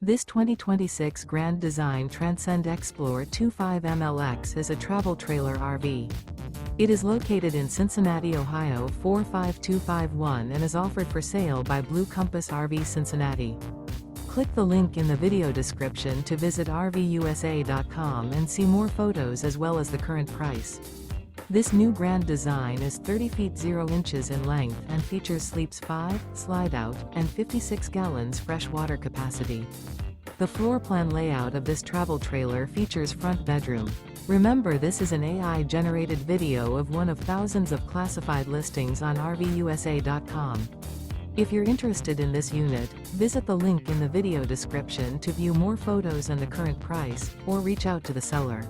This 2026 Grand Design Transcend Xplor 25 MLX is a travel trailer RV. It is located in Cincinnati, Ohio 45251 and is offered for sale by Blue Compass RV Cincinnati. Click the link in the video description to visit RVUSA.com and see more photos as well as the current price. This new Grand Design is 30 feet 0 inches in length and features sleeps 5, Slideout, and 56 gallons fresh water capacity. The floor plan layout of this travel trailer features front bedroom. Remember, this is an AI-generated video of one of thousands of classified listings on RVUSA.com. If you're interested in this unit, visit the link in the video description to view more photos and the current price, or reach out to the seller.